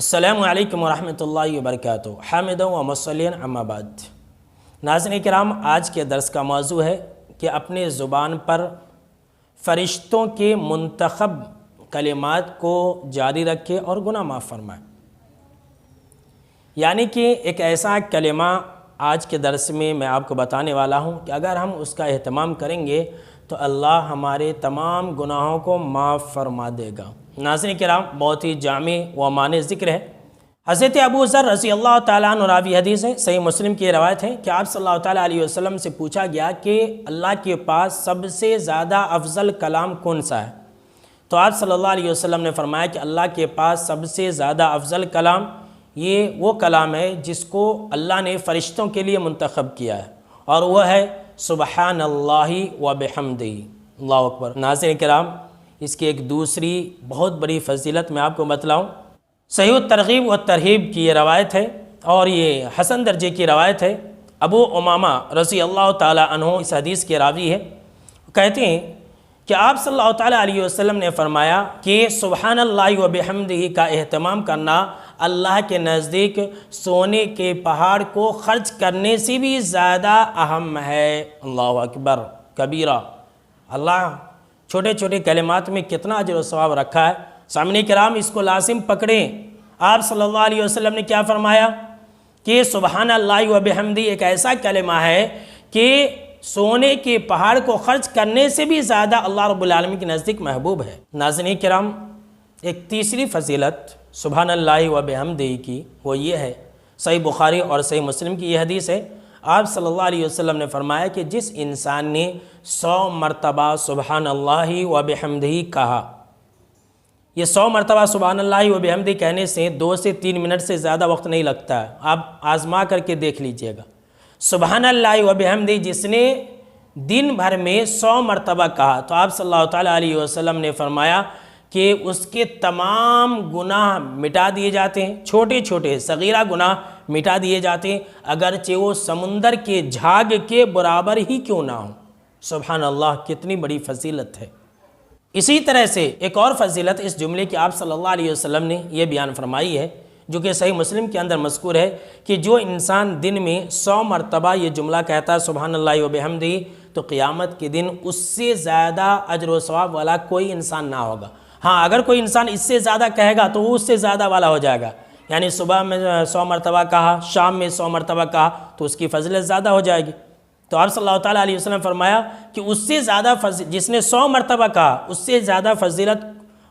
السلام علیکم ورحمۃ اللہ وبرکاتہ۔ حامد و مصلین اما بعد۔ ناظرین کرام، آج کے درس کا موضوع ہے کہ اپنے زبان پر فرشتوں کے منتخب کلمات کو جاری رکھے اور گناہ معاف فرمائے۔ یعنی کہ ایک ایسا کلمہ آج کے درس میں آپ کو بتانے والا ہوں کہ اگر ہم اس کا اہتمام کریں گے تو اللہ ہمارے تمام گناہوں کو معاف فرما دے گا۔ ناظرین کرام، بہت ہی جامع و معنی ذکر ہے۔ حضرت ابو ذر رضی اللہ تعالیٰ عنہ راوی حدیث ہے، صحیح مسلم کی روایت ہے کہ آپ صلی اللہ تعالیٰ علیہ وسلم سے پوچھا گیا کہ اللہ کے پاس سب سے زیادہ افضل کلام کون سا ہے؟ تو آپ صلی اللہ علیہ وسلم نے فرمایا کہ اللہ کے پاس سب سے زیادہ افضل کلام یہ وہ کلام ہے جس کو اللہ نے فرشتوں کے لیے منتخب کیا ہے، اور وہ ہے سبحان اللہ و بحمدہ۔ اللہ اکبر۔ ناظرین کرام، اس کی ایک دوسری بہت بڑی فضیلت میں آپ کو بتلاؤں۔ صحیح الترغیب و ترہیب کی یہ روایت ہے اور یہ حسن درجے کی روایت ہے۔ ابو امامہ رضی اللہ تعالیٰ عنہ اس حدیث کے راوی ہے، کہتے ہیں کہ آپ صلی اللہ تعالیٰ علیہ وسلم نے فرمایا کہ سبحان اللہ و بحمدہ کا اہتمام کرنا اللہ کے نزدیک سونے کے پہاڑ کو خرچ کرنے سے بھی زیادہ اہم ہے۔ اللہ اکبر کبیرہ۔ اللہ چھوٹے چھوٹے کلمات میں کتنا اجر و ثواب رکھا ہے۔ سامعین کرام، اس کو لازم پکڑیں۔ آپ صلی اللہ علیہ وسلم نے کیا فرمایا کہ سبحان اللہ و بحمدہ ایک ایسا کلمہ ہے کہ سونے کے پہاڑ کو خرچ کرنے سے بھی زیادہ اللہ رب العالمین کے نزدیک محبوب ہے۔ ناظرین کرام، ایک تیسری فضیلت سبحان اللہ و بحمدہ کی وہ یہ ہے، صحیح بخاری اور صحیح مسلم کی یہ حدیث ہے، آپ صلی اللہ علیہ وسلم نے فرمایا کہ جس انسان نے 100 مرتبہ سبحان اللہ و بحمدہ کہا، یہ 100 مرتبہ سبحان اللہ و بحمدہ کہنے سے 2 سے 3 منٹ سے زیادہ وقت نہیں لگتا ہے۔ آپ آزما کر کے دیکھ لیجئے گا۔ سبحان اللہ و بحمدہ جس نے دن بھر میں 100 مرتبہ کہا تو آپ صلی اللہ تعالیٰ علیہ وسلم نے فرمایا کہ اس کے تمام گناہ مٹا دیے جاتے ہیں، چھوٹے چھوٹے صغیرہ گناہ مٹا دیے جاتے ہیں، اگرچہ وہ سمندر کے جھاگ کے برابر ہی کیوں نہ ہوں۔ سبحان اللہ، کتنی بڑی فضیلت ہے۔ اسی طرح سے ایک اور فضیلت اس جملے کی آپ صلی اللہ علیہ وسلم نے یہ بیان فرمائی ہے، جو کہ صحیح مسلم کے اندر مذکور ہے کہ جو انسان دن میں 100 مرتبہ یہ جملہ کہتا ہے سبحان اللہ و بحمدہ، تو قیامت کے دن اس سے زیادہ اجر و ثواب والا کوئی انسان نہ ہوگا۔ ہاں، اگر کوئی انسان اس سے زیادہ کہے گا تو وہ اس سے زیادہ والا ہو جائے گا، یعنی صبح میں 100 مرتبہ کہا، شام میں 100 مرتبہ کہا تو اس کی فضیلت زیادہ ہو جائے گی۔ تو آپ صلی اللہ تعالیٰ علیہ وسلم فرمایا کہ اس سے زیادہ جس نے 100 مرتبہ کہا اس سے زیادہ فضیلت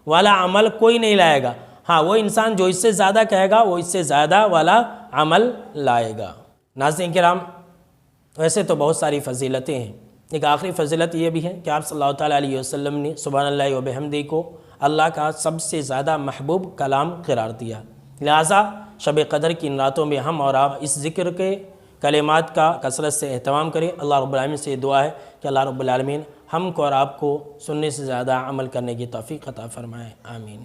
والا عمل کوئی نہیں لائے گا۔ ہاں، وہ انسان جو اس سے زیادہ کہے گا وہ اس سے زیادہ والا عمل لائے گا۔ ناظرین کرام، ویسے تو بہت ساری فضیلتیں ہیں، ایک آخری فضیلت یہ بھی ہے کہ آپ صلی اللہ تعالیٰ علیہ وسلم نے سبحان اللہ و بحمدہ کو اللہ کا سب سے زیادہ محبوب کلام قرار دیا، لہٰذا شب قدر کی ان راتوں میں ہم اور آپ اس ذکر کے کلمات کا کثرت سے اہتمام کریں۔ اللہ رب العالمین سے یہ دعا ہے کہ اللہ رب العالمین ہم کو اور آپ کو سننے سے زیادہ عمل کرنے کی توفیق عطا فرمائے۔ آمین۔